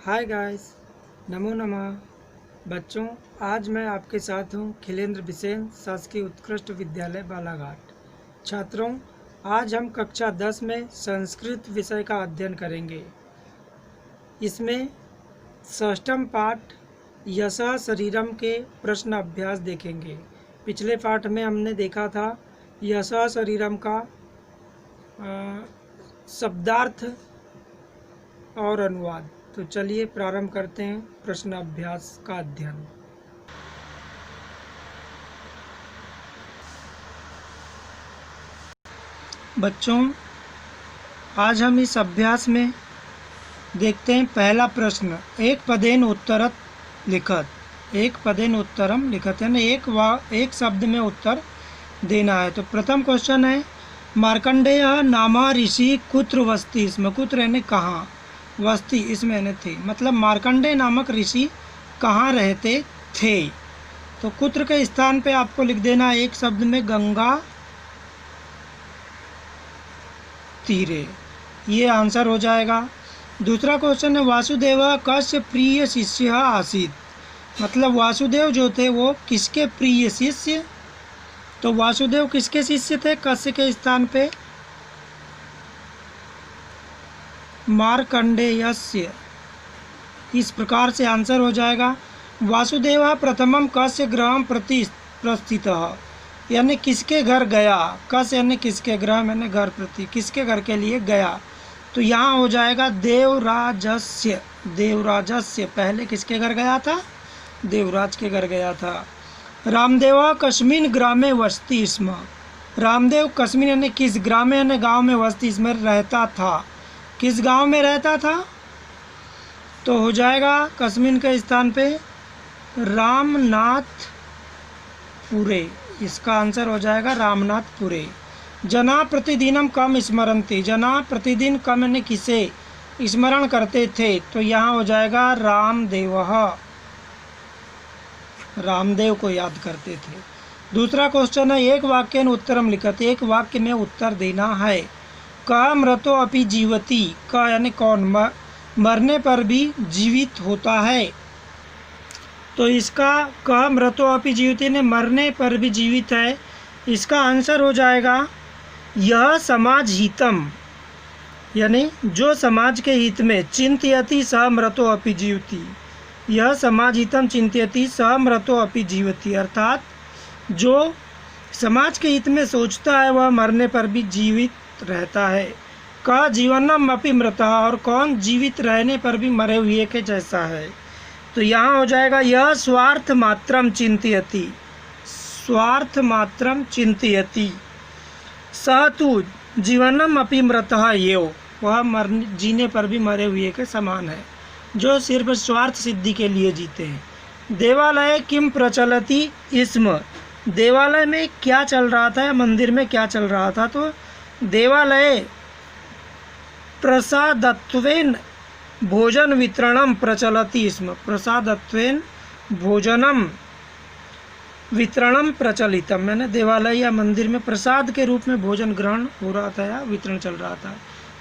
Hi guys, नमो नमः। बच्चों, आज मैं आपके साथ हूँ खिलेंद्र बिसेन, शासकीय उत्कृष्ट विद्यालय बालाघाट। छात्रों, आज हम कक्षा 10 में संस्कृत विषय का अध्ययन करेंगे। इसमें षष्ठम पाठ यशः शरीरम के प्रश्न अभ्यास देखेंगे। पिछले पाठ में हमने देखा था यशः शरीरम का शब्दार्थ और अनुवाद। तो चलिए प्रारंभ करते हैं प्रश्न अभ्यास का अध्ययन। बच्चों, आज हम इस अभ्यास में देखते हैं पहला प्रश्न, एक पदेन उत्तरत लिखत। एक पदेन उत्तरम लिखत यानी एक शब्द में उत्तर देना है। तो प्रथम क्वेश्चन है, मार्कंडेय नामा ऋषि कुत्र वस्ति। इसमें कुत्र यानी कहाँ, वस्ती इसमें यानी थे, मतलब मार्कंडेय नामक ऋषि कहाँ रहते थे। तो कुत्र के स्थान पे आपको लिख देना एक शब्द में गंगा तीरे, ये आंसर हो जाएगा। दूसरा क्वेश्चन है, वासुदेव कस्य प्रिय शिष्य आसीत। मतलब वासुदेव जो थे वो किसके प्रिय शिष्य। तो वासुदेव किसके शिष्य थे, कस्य के स्थान पे मार्कंडेयस्य। इस प्रकार से आंसर हो जाएगा। वासुदेव प्रथमम कस्य गृहम प्रति प्रस्थितः, यानी किसके घर गया। कस्य यानी किसके, गृह यानी घर, प्रति किसके घर के लिए गया। तो यहाँ हो जाएगा देवराजस्य। देवराजस्य पहले किसके घर गया था, देवराज के घर गया था। रामदेव कस्मिन् ग्रामे वसति स्म। रामदेव कस्मिन् यानी किस, ग्रामे यानी गाँव में, वसति इसमें रहता था। किस गांव में रहता था, तो हो जाएगा कस्मिन के स्थान पे रामनाथपुरे। इसका आंसर हो जाएगा रामनाथपुरे। जना प्रतिदिनम कम स्मरन्ति। जना प्रतिदिन कम यानी किसे स्मरण करते थे। तो यहाँ हो जाएगा रामदेवः, रामदेव को याद करते थे। दूसरा क्वेश्चन है, एक वाक्य उत्तरम लिखत। एक वाक्य में उत्तर देना है। क मृतो अपि जीवति। क यानी कौन, मरने पर भी जीवित होता है। तो इसका क मृतो अपि जीवति ने मरने पर भी जीवित है। इसका आंसर हो जाएगा यह समाज हितम, यानी जो समाज के हित में, चिंतयति स मृतो अपि जीवति। यह समाज हितम चिंतयति स मृतो अपि जीवति, अर्थात जो समाज के हित में सोचता है वह मरने पर भी जीवित रहता है। का जीवनम अपि मृतः, और कौन जीवित रहने पर भी मरे हुए के जैसा है। तो यहाँ हो जाएगा यह स्वार्थ मात्रम चिंतयति। स्वार्थ मात्रम चिंतयति सह तु जीवनम अपि मृतः एव। वह जीने पर भी मरे हुए के समान है, जो सिर्फ स्वार्थ सिद्धि के लिए जीते हैं। देवालय किम प्रचलति स्म। देवालय में क्या चल रहा था, मंदिर में क्या चल रहा था। तो देवालये प्रसादत्वेन भोजन वितरणम प्रचलति स्म। प्रसादत्वेन भोजनम वितरणम प्रचलितम, मैंने देवालय या मंदिर में प्रसाद के रूप में भोजन ग्रहण हो रहा था या वितरण चल रहा था।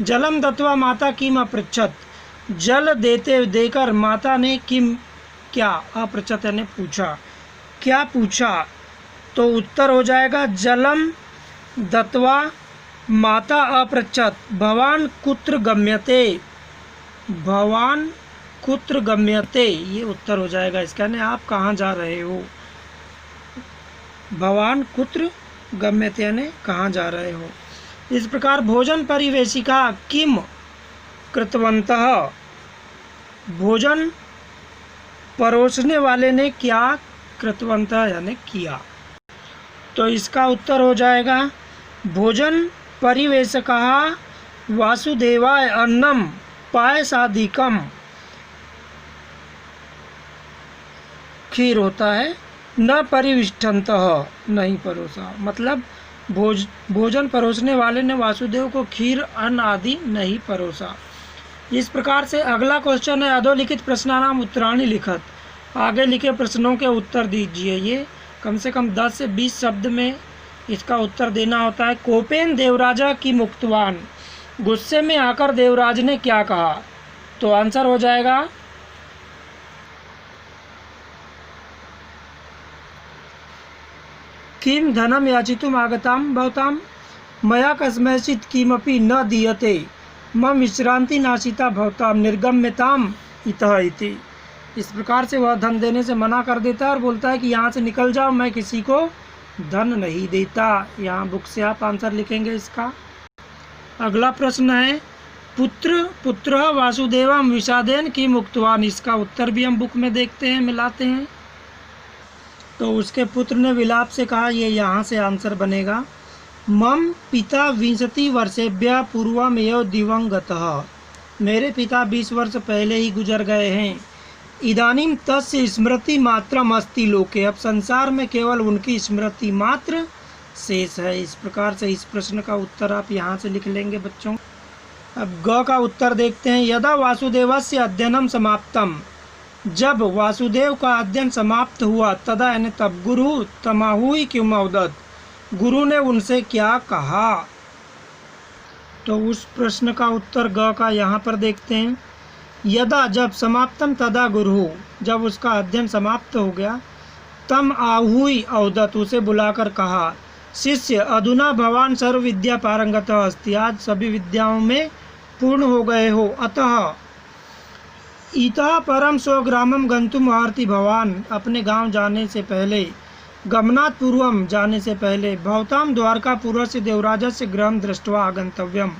जलम दत्वा माता किम अपृच्छत। जल देकर माता ने किम क्या, अपृच्छत यानी पूछा, क्या पूछा। तो उत्तर हो जाएगा जलम दत्वा माता अपृच्छत भवान कुत्र गम्यते। भवान कुत्र गम्यते, ये उत्तर हो जाएगा इसका, यानी आप कहाँ जा रहे हो। भवान कुत्र गम्यते यानी कहाँ जा रहे हो। इस प्रकार भोजन परिवेशिका किम कृतवन्तः। भोजन परोसने वाले ने क्या कृतवन्तः यानी किया। तो इसका उत्तर हो जाएगा भोजन परिवेशकः वासुदेवाय अन्नम पायसादिकम। खीर होता है, न परिविष्टन्तः नहीं परोसा, मतलब भोजन परोसने वाले ने वासुदेव को खीर अन्न आदि नहीं परोसा। इस प्रकार से अगला क्वेश्चन है, अधोलिखित प्रश्नानाम उत्तराणि लिखत। आगे लिखे प्रश्नों के उत्तर दीजिए। ये कम से कम 10 से 20 शब्द में इसका उत्तर देना होता है। कोपेन देवराजा की मुक्तवान। गुस्से में आकर देवराज ने क्या कहा। तो आंसर हो जाएगा किं धनम याचितुम आगताम भवताम मया कस्मैचित् किमपि न दीयते मम विश्रांति नाशिता भवताम निर्गम्यताम इतः इति। इस प्रकार से वह धन देने से मना कर देता है और बोलता है कि यहाँ से निकल जाओ, मैं किसी को धन नहीं देता। यहाँ बुक से आप आंसर लिखेंगे इसका। अगला प्रश्न है पुत्र वासुदेवम विषादेन किम उक्तवान। इसका उत्तर भी हम बुक में देखते हैं, मिलाते हैं। तो उसके पुत्र ने विलाप से कहा, ये यहाँ से आंसर बनेगा। मम पिता 20 वर्षेभ्यः पूर्वमेव दिवंगतः। मेरे पिता 20 वर्ष पहले ही गुजर गए हैं। इदानीं तस्य स्मृति मात्रम अस्ति लोके। अब संसार में केवल उनकी स्मृति मात्र शेष है। इस प्रकार से इस प्रश्न का उत्तर आप यहाँ से लिख लेंगे बच्चों। अब ग का उत्तर देखते हैं। यदा वासुदेवस्य अध्ययनम समाप्तम। जब वासुदेव का अध्ययन समाप्त हुआ, तदा यानी तब गुरु तमाहुई किम अवदत्। गुरु ने उनसे क्या कहा। तो उस प्रश्न का उत्तर ग का यहाँ पर देखते हैं। यदा जब समाप्तम तदा गुरु, जब उसका अध्ययन समाप्त हो गया, तम आहुई अवदत्, उसे बुलाकर कहा, शिष्य अधुना भवान सर्व विद्या पारंगतः अस्ति। आज सभी विद्याओं में पूर्ण हो गए हो। अतः इतः परम स्वग्रामम गंतुम अर्हति भवान। अपने गांव जाने से पहले, गमनात् पूर्वम जाने से पहले, भवताम द्वारकापुरस्य देवराजस्य गृहं दृष्ट्वा आगंतव्यम।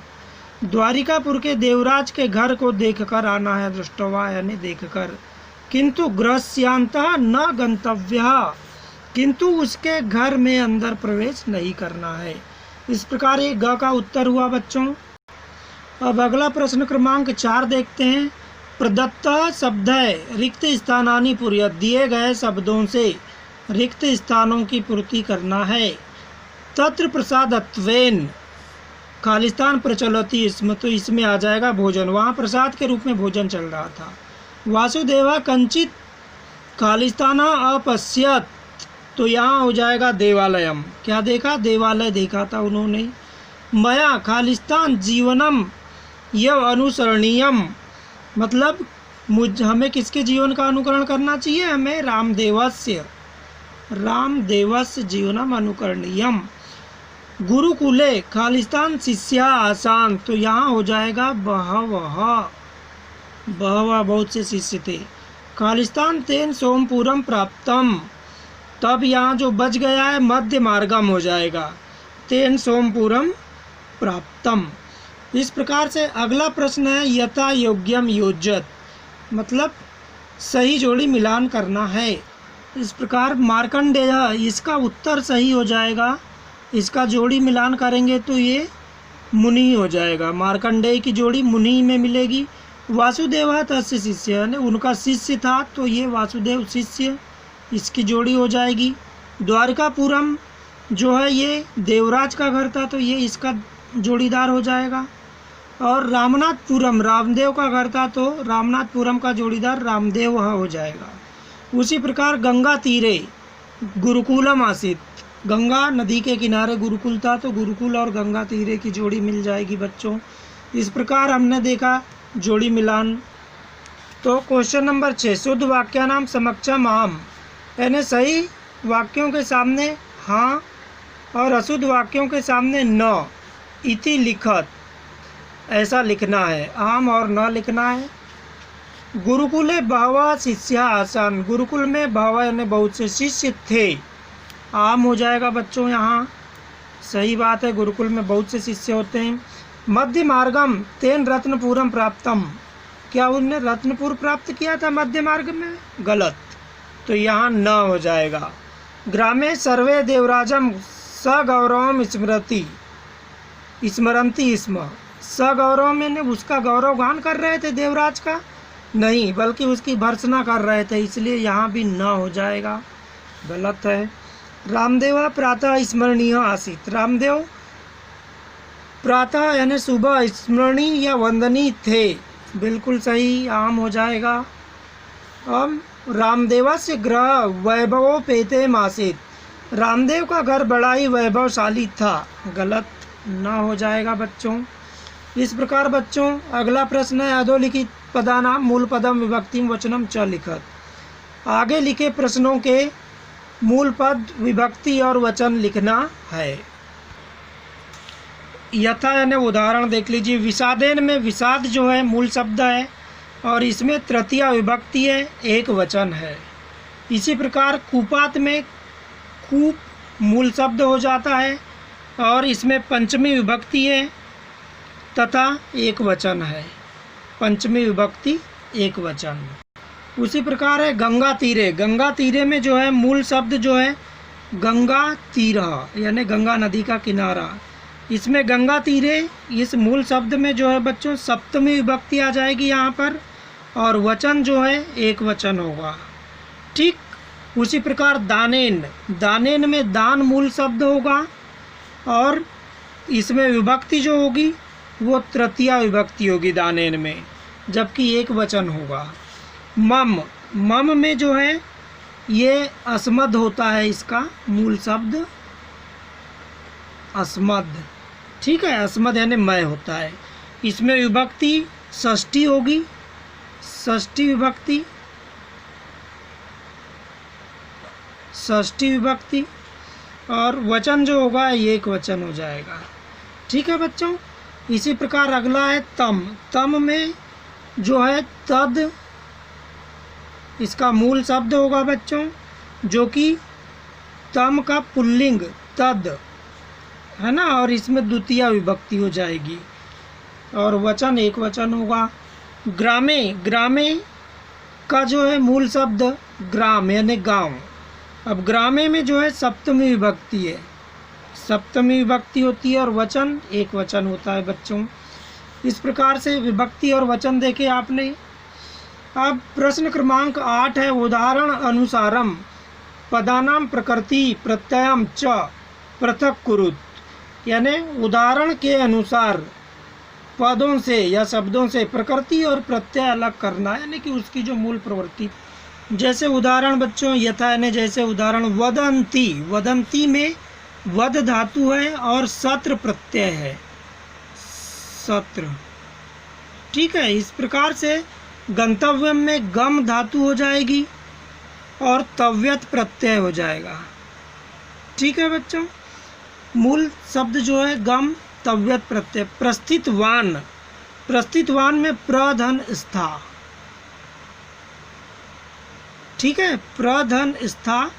द्वारिकापुर के देवराज के घर को देखकर आना है। दृष्टवा यानी देखकर। किंतु गृहस्यान्तः न गंतव्यः। किंतु उसके घर में अंदर प्रवेश नहीं करना है। इस प्रकार ये ग का उत्तर हुआ बच्चों। अब अगला प्रश्न क्रमांक 4 देखते हैं। प्रदत्त शब्द है रिक्त स्थानानि पूर्यत। दिए गए शब्दों से रिक्त स्थानों की पूर्ति करना है। तत्र प्रसादत्वेन खालिस्तान प्रचलति स्म। तो इसमें आ जाएगा भोजन। वहाँ प्रसाद के रूप में भोजन चल रहा था। वासुदेवा कंचित खालिस्ताना अपश्यत। तो यहाँ हो जाएगा देवालयम। क्या देखा? देवालय देखा था उन्होंने। मया खालिस्तान जीवनम यव अनुसरणीयम। मतलब हमें किसके जीवन का अनुकरण करना चाहिए? हमें रामदेवस्य जीवनम अनुकरणीयम। गुरुकुले खालिस्तान शिष्या आसान। तो यहाँ हो जाएगा बहवः बहुत से शिष्य थे। खालिस्तान तेन सोमपुरम प्राप्तम। तब यहाँ जो बच गया है मध्य मार्गम हो जाएगा। तेन सोमपुरम प्राप्तम। इस प्रकार से अगला प्रश्न है यथा योग्यम योज्यत। मतलब सही जोड़ी मिलान करना है। इस प्रकार मार्कंडेय, इसका उत्तर सही हो जाएगा। इसका जोड़ी मिलान करेंगे तो ये मुनि हो जाएगा। मार्कंडेय की जोड़ी मुनि में मिलेगी। वासुदेव तस्य शिष्य, यानी उनका शिष्य था, तो ये वासुदेव शिष्य, इसकी जोड़ी हो जाएगी। द्वारकापुरम जो है ये देवराज का घर था, तो ये इसका जोड़ीदार हो जाएगा। और रामनाथपुरम रामदेव का घर था, तो रामनाथपुरम का जोड़ीदार रामदेव हो जाएगा। उसी प्रकार गंगा तीरे गुरुकुलम आसित। गंगा नदी के किनारे गुरुकुल था, तो गुरुकुल और गंगा तीरे की जोड़ी मिल जाएगी बच्चों। इस प्रकार हमने देखा जोड़ी मिलान। तो क्वेश्चन नंबर 6, शुद्ध वाक्यानाम समक्षम आम। यानी सही वाक्यों के सामने हाँ और अशुद्ध वाक्यों के सामने न इति लिखत, ऐसा लिखना है। आम और न लिखना है। गुरुकुले बहवः शिष्या आसान। गुरुकुल में बहवः यानी बहुत से शिष्य थे। आम हो जाएगा बच्चों यहाँ। सही बात है, गुरुकुल में बहुत से शिष्य होते हैं। मध्य मार्गम तेन रत्नपुरम प्राप्तम। क्या उनने रत्नपुर प्राप्त किया था मध्य मार्ग में? गलत। तो यहाँ न हो जाएगा। ग्रामे सर्वे देवराजम सगौरवम स्मरंती स्म। सगौरव में उसका गौरव गान कर रहे थे देवराज का? नहीं, बल्कि उसकी भर्त्सना कर रहे थे, इसलिए यहाँ भी न हो जाएगा। गलत है। रामदेव प्रातः स्मरणीय आसीत। रामदेव प्रातः यानी सुबह स्मरणीय या वंदनीय थे। बिल्कुल सही, आम हो जाएगा। अब रामदेवस्य गृह वैभवोपेते आसीत। रामदेव का घर बड़ा ही वैभवशाली था। गलत, न हो जाएगा बच्चों। इस प्रकार बच्चों अगला प्रश्न है अधोलिखित पदानाम मूल पदम विभक्तिम वचनम च लिखत। आगे लिखे प्रश्नों के मूल पद, विभक्ति और वचन लिखना है। यथा यानी उदाहरण देख लीजिए। विषादेन में विषाद जो है मूल शब्द है और इसमें तृतीया विभक्ति है, एक वचन है। इसी प्रकार कूपात में कूप मूल शब्द हो जाता है और इसमें पंचमी विभक्ति है तथा एक वचन है, पंचमी विभक्ति एक वचन। उसी प्रकार है गंगा तीरे। गंगा तीरे में जो है मूल शब्द जो है गंगा तीरा यानी गंगा नदी का किनारा। इसमें गंगा तीरे इस मूल शब्द में जो है बच्चों सप्तमी विभक्ति आ जाएगी यहाँ पर और वचन जो है एक वचन होगा। ठीक उसी प्रकार दानेन, दानेन में दान मूल शब्द होगा और इसमें विभक्ति जो होगी वो तृतीया विभक्ति होगी दानेन में, जबकि एक वचन होगा। मम, मम में जो है ये अस्मद होता है, इसका मूल शब्द अस्मद। ठीक है, अस्मद यानी मैं होता है। इसमें विभक्ति षष्ठी होगी, षष्ठी विभक्ति, षष्ठी विभक्ति और वचन जो होगा एक वचन हो जाएगा। ठीक है बच्चों। इसी प्रकार अगला है तम। तम में जो है तद इसका मूल शब्द होगा बच्चों, जो कि तम का पुल्लिंग तद है ना, और इसमें द्वितीय विभक्ति हो जाएगी और वचन एक वचन होगा। ग्रामे, ग्रामे का जो है मूल शब्द ग्राम यानी गांव। अब ग्रामे में जो है सप्तमी विभक्ति है, सप्तमी विभक्ति होती है और वचन एक वचन होता है बच्चों। इस प्रकार से विभक्ति और वचन देखे आपने। अब प्रश्न क्रमांक 8 है उदाहरण अनुसारम पदानाम प्रकृति प्रत्ययम च पृथक कुरुत, यानी उदाहरण के अनुसार पदों से या शब्दों से प्रकृति और प्रत्यय अलग करना, यानी कि उसकी जो मूल प्रवृत्ति। जैसे उदाहरण बच्चों यथा यानी जैसे उदाहरण वदंती, वदंती में वद धातु है और सत्र प्रत्यय है, सत्र। ठीक है, इस प्रकार से गंतव्यम में गम धातु हो जाएगी और तव्यत प्रत्यय हो जाएगा। ठीक है बच्चों, मूल शब्द जो है गम तव्यत प्रत्यय। प्रस्थितवान, प्रस्थितवान में प्रधन स्था। ठीक है, प्रधन स्था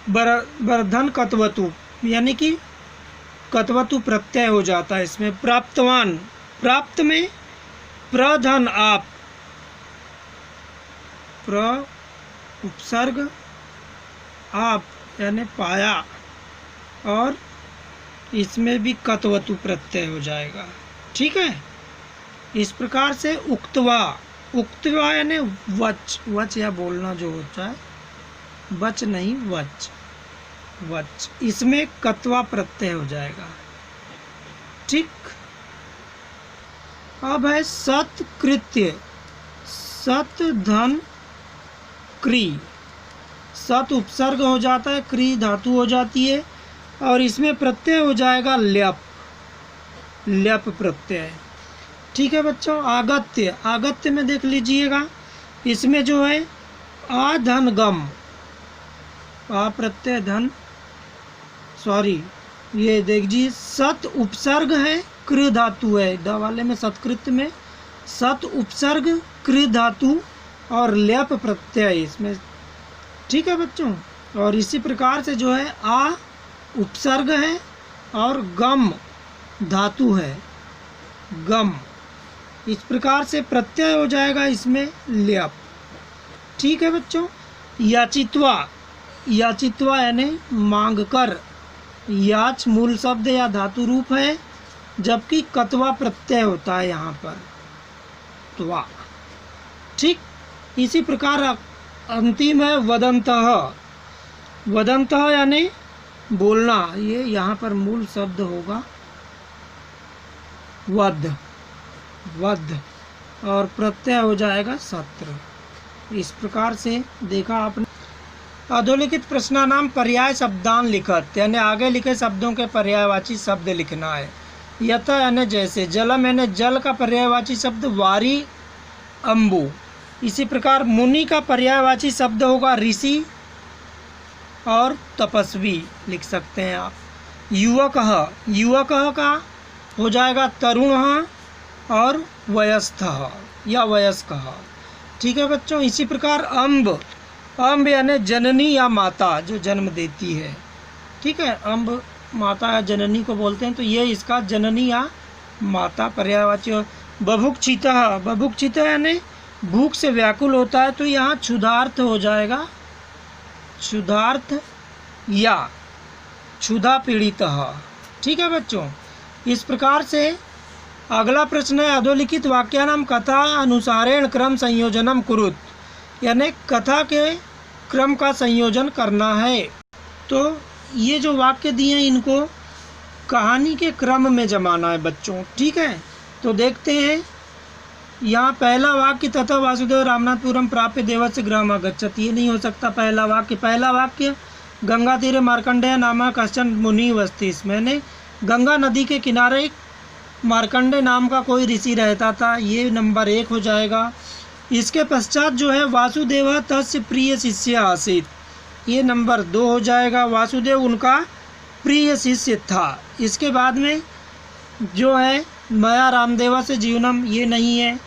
बर्धन कत्वतु, यानी कि कत्वतु प्रत्यय हो जाता है इसमें। प्राप्तवान, प्राप्त में प्रधन आप, प्र उपसर्ग आप यानी पाया और इसमें भी कत्वतु प्रत्यय हो जाएगा। ठीक है, इस प्रकार से उक्तवा, उक्तवा यानी वच, वच या बोलना जो होता है, वच नहीं वच, वच, इसमें कत्वा प्रत्यय हो जाएगा। ठीक, अब है सत्कृत्य, सत धन क्री, सत उपसर्ग हो जाता है, क्री धातु हो जाती है और इसमें प्रत्यय हो जाएगा ल्यप, ल्यप प्रत्यय। ठीक है बच्चों। आगत्य, आगत्य में देख लीजिएगा इसमें जो है आ धन गम, आ प्रत्यय धन, सॉरी ये देखिए सत उपसर्ग है, कृ धातु है, द वाले में सत्कृत्य में सत उपसर्ग कृ धातु और ल्यप प्रत्यय इसमें। ठीक है बच्चों, और इसी प्रकार से जो है आ उपसर्ग है और गम धातु है, गम, इस प्रकार से प्रत्यय हो जाएगा इसमें ल्यप। ठीक है बच्चों। याचित्वा, याचित्वा यानी मांग कर, याच मूल शब्द या धातु रूप है जबकि कत्वा प्रत्यय होता है यहाँ पर, त्वा। ठीक, इसी प्रकार अंतिम है वदंतः, वदंतः यानी बोलना, ये यहाँ पर मूल शब्द होगा वध, वध और प्रत्यय हो जाएगा सत्र। इस प्रकार से देखा आपने। अधोलिखित प्रश्नानाम पर्याय शब्दान लिखत, यानी आगे लिखे शब्दों के पर्यायवाची शब्द लिखना है। यथा यानी जैसे, जलम यानी जल का पर्यायवाची शब्द वारी अम्बु। इसी प्रकार मुनि का पर्यायवाची शब्द होगा ऋषि और तपस्वी लिख सकते हैं आप। युवकः, युवकः का हो जाएगा तरुणः और वयस्थः या वयस्कः। ठीक है बच्चों। इसी प्रकार अम्ब, अम्ब यानी जननी या माता जो जन्म देती है। ठीक है, अम्ब माता या जननी को बोलते हैं, तो ये इसका जननी या माता पर्यायवाची। बभुक्षितः, बभुक्षितः यानी भूख से व्याकुल होता है, तो यहाँ क्षुधार्थ हो जाएगा, क्षुधार्थ या क्षुधा पीड़ितः। ठीक है बच्चों। इस प्रकार से अगला प्रश्न है अधोलिखित वाक्यानां कथा अनुसारेण क्रम संयोजनम कुरुत, यानी कथा के क्रम का संयोजन करना है। तो ये जो वाक्य दिए हैं इनको कहानी के क्रम में जमाना है बच्चों। ठीक है, तो देखते हैं। यहाँ पहला वाक्य तथा वासुदेव रामनाथपुरम प्राप्य देवस्य गृहम् अगच्छत्, ये नहीं हो सकता पहला वाक्य। पहला वाक्य गंगा तीरे मार्कंडेय नामक कश्चन मुनि वसति, इसमें गंगा नदी के किनारे मार्कंडेय नाम का कोई ऋषि रहता था, ये नंबर 1 हो जाएगा। इसके पश्चात जो है वासुदेव तस्य प्रिय शिष्य आसीत, ये नंबर 2 हो जाएगा। वासुदेव उनका प्रिय शिष्य था। इसके बाद में जो है मया रामदेव से जीवनम, ये नहीं है।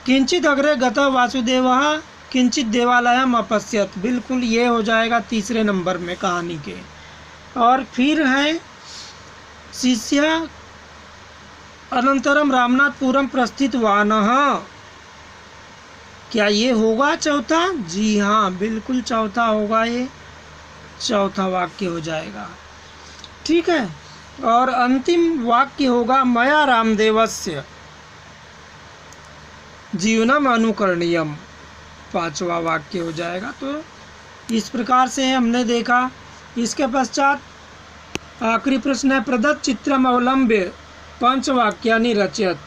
किंचित अग्रे गतः वासुदेवः किंचित देवालयम अपश्यत, बिल्कुल ये हो जाएगा तीसरे नंबर में कहानी के। और फिर है शिष्य अनंतरम रामनाथपुरम प्रस्थितवानः, क्या ये होगा चौथा? जी हाँ, बिल्कुल चौथा होगा, ये चौथा वाक्य हो जाएगा। ठीक है। और अंतिम वाक्य होगा मया रामदेवस्य जीवनम अनुकरणीयम, 5वां वाक्य हो जाएगा। तो इस प्रकार से हमने देखा। इसके पश्चात आखिरी प्रश्न है प्रदत्त चित्रम अवलंब्य 5 वाक्यानि रचयत,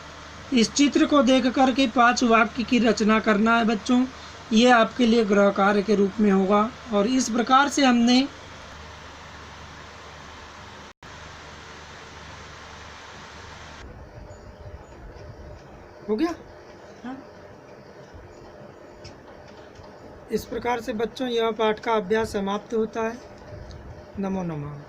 इस चित्र को देख कर के 5 वाक्य की रचना करना है बच्चों। ये आपके लिए गृह कार्य के रूप में होगा। और इस प्रकार से हमने हो गया। हाँ? इस प्रकार से बच्चों यह पाठ का अभ्यास समाप्त होता है। नमो नमः।